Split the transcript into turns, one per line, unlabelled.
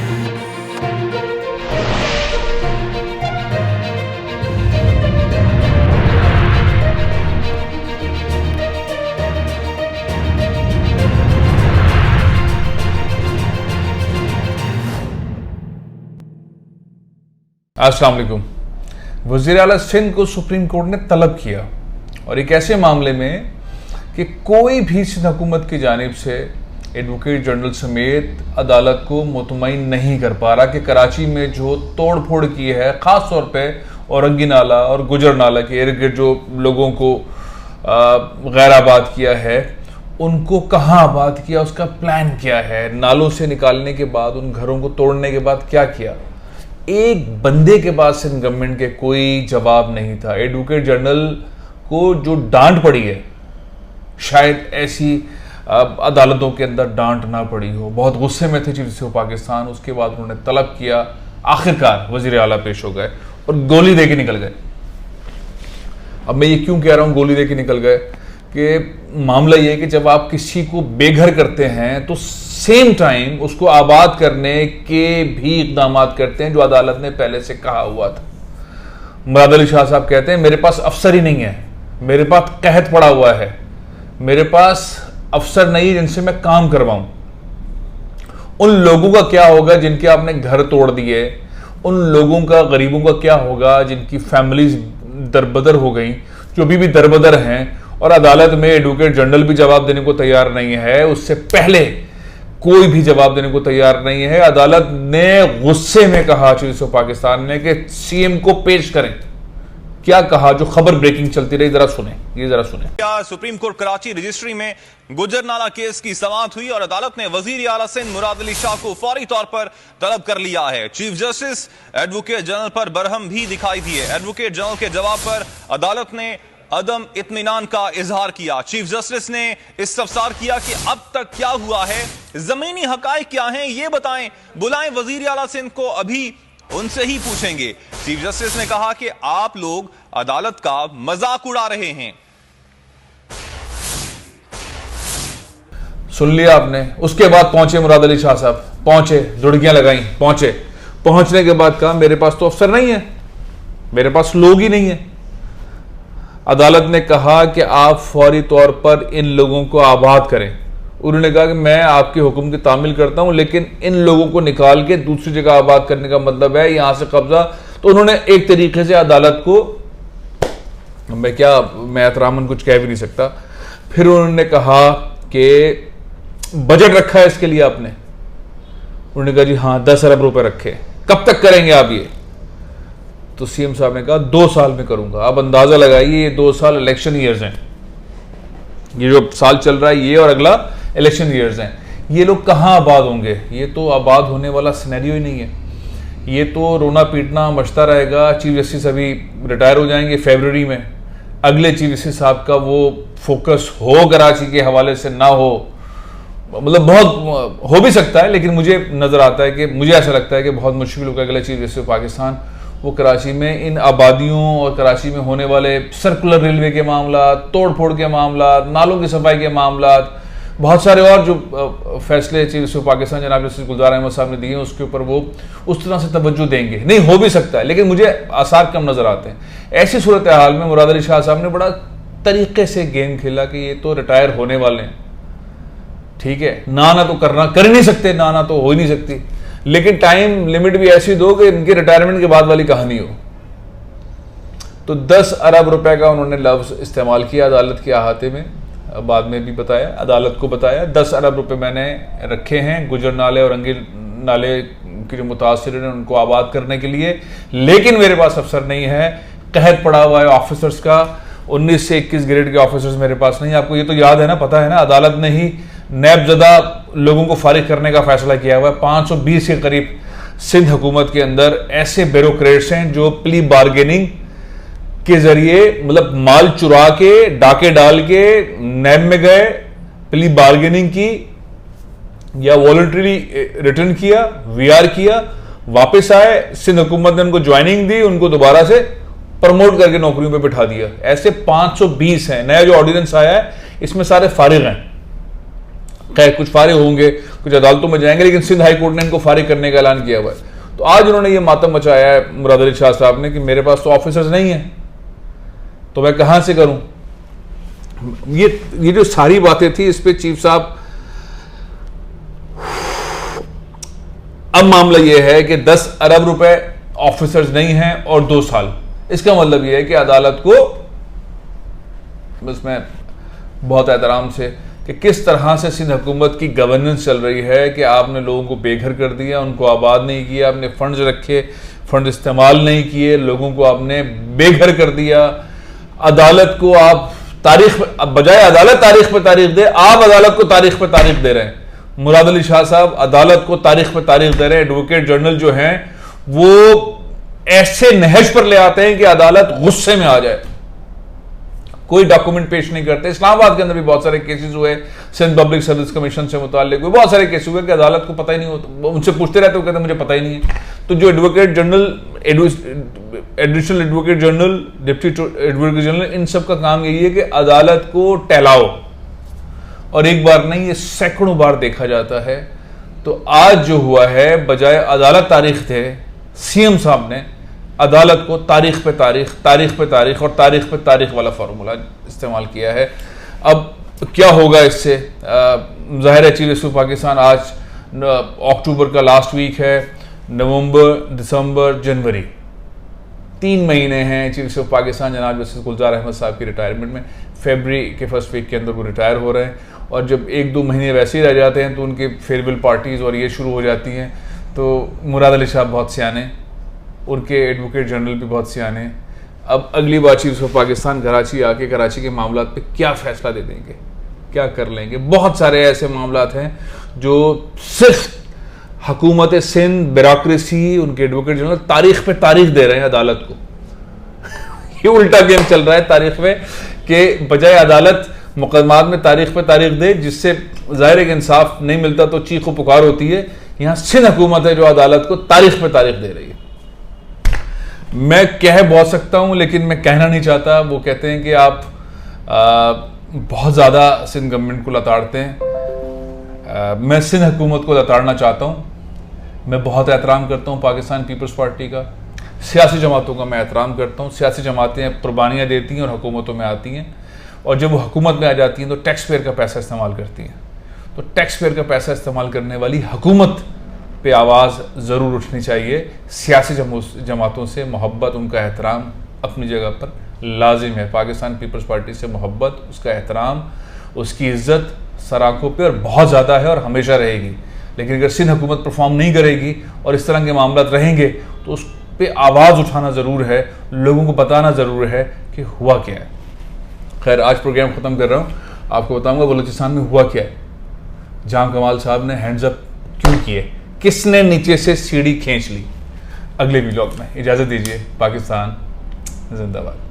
अस्सलाम वालेकुम। वज़ीर आला सिंध को सुप्रीम कोर्ट ने तलब किया और एक ऐसे मामले में कि कोई भी सिंध हुकूमत की जानिब से एडवोकेट जनरल समेत अदालत को मुतमईन नहीं कर पा रहा कि कराची में जो तोड़ फोड़ की है, ख़ास तौर पे औरंगी नाला और गुजर नाला के इर्द गिर्द जो लोगों को गैर आबाद किया है, उनको कहाँ आबाद किया, उसका प्लान क्या है, नालों से निकालने के बाद उन घरों को तोड़ने के बाद क्या किया, एक बंदे के पास सिंध गवर्नमेंट के कोई जवाब नहीं था। एडवोकेट जनरल को जो डांट पड़ी है, शायद ऐसी अदालतों के अंदर डांट ना पड़ी हो। बहुत गुस्से में थे चीफ जस्टिस ऑफ पाकिस्तान। उसके बाद उन्होंने तलब किया, आखिरकार वजीर आला पेश हो गए और गोली दे के निकल गए। अब मैं ये क्यों कह रहा हूँ गोली दे के निकल गए, कि मामला ये है कि जब आप किसी को बेघर करते हैं तो सेम टाइम उसको आबाद करने के भी इकदाम करते हैं जो अदालत ने पहले से कहा हुआ था। मुराद अली शाह साहब कहते हैं मेरे पास अफसर ही नहीं है, मेरे पास कहत पड़ा हुआ है, मेरे पास अफसर नहीं जिनसे मैं काम करवाऊं। उन लोगों का क्या होगा जिनके आपने घर तोड़ दिए, उन लोगों का, गरीबों का क्या होगा जिनकी फैमिलीज दरबदर हो गई, जो अभी भी दरबदर हैं। और अदालत में एडवोकेट जनरल भी जवाब देने को तैयार नहीं है, उससे पहले कोई भी जवाब देने को तैयार नहीं है। अदालत ने गुस्से में कहा चीफ जस्टिस ऑफ पाकिस्तान ने कि सीएम को पेश करें। क्या कहा, जो खबर ब्रेकिंग चलती रही, जरा सुने, ये जरा सुने।
सुप्रीम कोर्ट कराची रजिस्ट्री में गुजरनाला केस की समाअत हुई और अदालत ने वजीर आला सिंध मुराद अली शाह को फौरी तौर पर तलब कर लिया है। चीफ जस्टिस एडवोकेट जनरल पर बरहम भी दिखाई दी है। एडवोकेट जनरल के जवाब पर अदालत ने अदम इत्मीनान का इजहार किया। चीफ जस्टिस ने इस्तफसार किया कि अब तक क्या हुआ है, जमीनी हकाइक क्या हैं, ये बताएं, बुलाएं वजीर आला सिंध को, अभी उनसे ही पूछेंगे। चीफ जस्टिस ने कहा कि आप लोग अदालत का मजाक उड़ा रहे हैं।
सुन लिया आपने। उसके बाद पहुंचे मुराद अली शाह साहब, पहुंचे, दुड़कियां लगाई, पहुंचे। पहुंचने के बाद कहा मेरे पास तो अफसर नहीं है, मेरे पास लोग ही नहीं है। अदालत ने कहा कि आप फौरी तौर पर इन लोगों को आबाद करें। उन्होंने कहा कि मैं आपके हुक्म की तामील करता हूं, लेकिन इन लोगों को निकाल के दूसरी जगह आबाद करने का मतलब है यहां से कब्जा। तो उन्होंने एक तरीके से अदालत को, मैं एहतरामन कुछ कह भी नहीं सकता। फिर उन्होंने कहा कि बजट रखा है इसके लिए आपने। उन्होंने कहा जी हाँ, 10 अरब रुपए रखे। कब तक करेंगे आप ये? तो सीएम साहब ने कहा 2 साल में करूंगा। अब अंदाजा लगाइए, ये 2 साल इलेक्शन ईयर्स हैं, ये जो साल चल रहा है ये और अगला इलेक्शन ईयर्स हैं। ये लोग कहां आबाद होंगे? ये तो आबाद होने वाला सिनेरियो ही नहीं है। ये तो रोना पीटना मचता रहेगा। चीफ जस्टिस अभी रिटायर हो जाएंगे फरवरी में। अगले चीफ जस्टिस साहब का वो फोकस हो कराची के हवाले से ना हो, मतलब बहुत हो भी सकता है, लेकिन मुझे नजर आता है कि, मुझे ऐसा लगता है कि बहुत मुश्किल होगा अगले चीफ जस्टिस पाकिस्तान वो कराची में इन आबादियों और कराची में होने वाले सर्कुलर रेलवे के मामला, तोड़ फोड़ के मामला, नालों की सफाई के मामला, बहुत सारे और जो फैसले चीफ जस्टिस पाकिस्तान जनाब जस्टिस गुलजार अहमद साहब ने दिए हैं, उसके ऊपर वो उस तरह से तवज्जो देंगे। नहीं, हो भी सकता है, लेकिन मुझे आसार कम नजर आते हैं। ऐसी सूरत हाल में मुराद अली शाह साहब ने बड़ा तरीके से गेम खेला कि ये तो रिटायर होने वाले हैं, ठीक है, ना तो करना कर ही नहीं सकते, ना तो हो ही नहीं सकती, लेकिन टाइम लिमिट भी ऐसी दो कि इनके रिटायरमेंट के बाद वाली कहानी हो। तो 10 अरब रुपए का उन्होंने लफ्ज इस्तेमाल किया अदालत के अहाते में। बाद में भी बताया, अदालत को बताया 10 अरब रुपए मैंने रखे हैं गुजर नाले और अंगी नाले के जो मुतासिर हैं उनको आबाद करने के लिए, लेकिन मेरे पास अफसर नहीं है। कहत पड़ा हुआ है ऑफिसर्स का, 19 से 21 ग्रेड के ऑफिसर्स मेरे पास नहीं। आपको ये तो याद है ना, पता है ना, अदालत ने ही नैबजदा लोगों को फारिग करने का फैसला किया हुआ है। 520 के करीब सिंध हुकूमत के अंदर ऐसे ब्यूरोक्रेट्स हैं जो प्ली बार्गेनिंग के जरिए, मतलब माल चुरा के, डाके डाल के नैब में गए, प्ली बार्गेनिंग की या वॉलंटरी रिटर्न किया, वीआर किया, वापस आए, सिंध हुकूमत ने उनको ज्वाइनिंग दी, उनको दोबारा से प्रमोट करके नौकरियों पे बिठा दिया। ऐसे 520 हैं। नया जो ऑर्डिनेंस आया है इसमें सारे फारिग हैं। खैर कुछ फारिग होंगे, कुछ अदालतों में जाएंगे, लेकिन सिंध हाई कोर्ट ने इनको फारिग करने का ऐलान किया हुआ है। तो आज उन्होंने ये मातम मचाया है मुराद अली शाह साहब ने कि मेरे पास तो ऑफिसर्स नहीं है, तो मैं कहां से करूं। ये जो सारी बातें थी, इस पे चीफ साहब, अब मामला ये है कि 10 अरब रुपए ऑफिसर्स नहीं हैं और 2 साल। इसका मतलब ये है कि अदालत को, बस मैं बहुत एहतराम से, कि किस तरह से सिंध हुकूमत की गवर्नेंस चल रही है कि आपने लोगों को बेघर कर दिया, उनको आबाद नहीं किया, आपने फंड्स रखे, फंड इस्तेमाल नहीं किए, लोगों को आपने बेघर कर दिया। अदालत को आप तारीख, बजाय अदालत तारीख पे तारीख दे, आप अदालत को तारीख पे तारीख दे रहे हैं। मुराद अली शाह साहब अदालत को तारीख पे तारीख दे रहे हैं। एडवोकेट जनरल जो हैं वो ऐसे नहज पर ले आते हैं कि अदालत गुस्से में आ जाए, कोई डॉक्यूमेंट पेश नहीं करते। इस्लामाबाद के अंदर भी बहुत सारे केसेस हुए, सिंध पब्लिक सर्विस कमीशन से मुताल्लिक हुए बहुत सारे केसेस हुए कि अदालत को पता ही नहीं होता, उनसे पूछते रहते, वो कहते मुझे पता ही नहीं है। तो जो advocate general, additional advocate general, deputy advocate general, इन सब का काम यही है कि अदालत को टहलाओ, और एक बार नहीं, ये सैकड़ों बार देखा जाता है। तो आज जो हुआ है, बजाय अदालत तारीख थे, सीएम साहब ने अदालत को तारीख पे तारीख, तारीख पे तारीख और तारीख पे तारीख वाला फार्मूला इस्तेमाल किया है। अब क्या होगा इससे? ज़ाहिर है चीफ जस्टिस पाकिस्तान, आज अक्टूबर का लास्ट वीक है, नवंबर, दिसंबर, जनवरी, 3 महीने हैं चीफ जस्टिस पाकिस्तान जनाब जस्टिस गुलजार अहमद साहब की रिटायरमेंट में। फरवरी के फर्स्ट वीक के अंदर वो रिटायर हो रहे हैं, और जब 1-2 महीने वैसे ही रह जाते हैं तो उनकी फेयरवेल पार्टीज़ और ये शुरू हो जाती हैं। तो मुराद अली शाह बहुत सियाने, उनके एडवोकेट जनरल भी बहुत सियाने। अब अगली बार चीफ जस्टिस पाकिस्तान कराची आके कराची के मामला पे क्या फैसला दे देंगे, क्या कर लेंगे। बहुत सारे ऐसे मामला हैं जो सिर्फ हुकूमत सिंध, ब्यूरोक्रेसी, उनके एडवोकेट जनरल तारीख पे तारीख दे रहे हैं अदालत को। ये उल्टा गेम चल रहा है तारीख में, कि बजाय अदालत मुकदमात में तारीख पे तारीख दे, जिससे ज़ाहिर एक इंसाफ नहीं मिलता तो चीख पुकार होती है। यहाँ सिंध हुकूमत है जो अदालत को तारीख पे तारीख दे रही है। मैं कह बहुत सकता हूँ, लेकिन मैं कहना नहीं चाहता। वो कहते हैं कि आप बहुत ज़्यादा सिंध गवर्नमेंट को लताड़ते हैं। मैं सिंध हुकूमत को लताड़ना चाहता हूँ। मैं बहुत एहतराम करता हूँ पाकिस्तान पीपल्स पार्टी का, सियासी जमातों का मैं एहतराम करता हूँ। सियासी जमातें कुर्बानियाँ देती हैं और हुकूमतों में आती हैं, और जब वो हुकूमत में आ जाती हैं तो टैक्स पेयर का पैसा इस्तेमाल करती हैं। तो टैक्स पेयर का पैसा इस्तेमाल करने वाली हुकूमत पे आवाज़ ज़रूर उठनी चाहिए। सियासी जमातों से मोहब्बत, उनका एहतराम अपनी जगह पर लाजिम है। पाकिस्तान पीपल्स पार्टी से मोहब्बत, उसका एहतराम, उसकी इज़्ज़त सर आंखों पर और बहुत ज़्यादा है और हमेशा रहेगी। लेकिन अगर सिंध हुकूमत परफॉर्म नहीं करेगी और इस तरह के मामला रहेंगे तो उस पर आवाज़ उठाना ज़रूर है, लोगों को बताना ज़रूर है कि हुआ क्या है। खैर, आज प्रोग्राम ख़त्म कर रहा हूँ। आपको बताऊँगा बलूचिस्तान में हुआ क्या है। जहां कमाल साहब ने हैंड्स अप क्यों किए, किसने नीचे से सीढ़ी खींच ली। अगले व्लॉग में इजाज़त दीजिए। पाकिस्तान जिंदाबाद।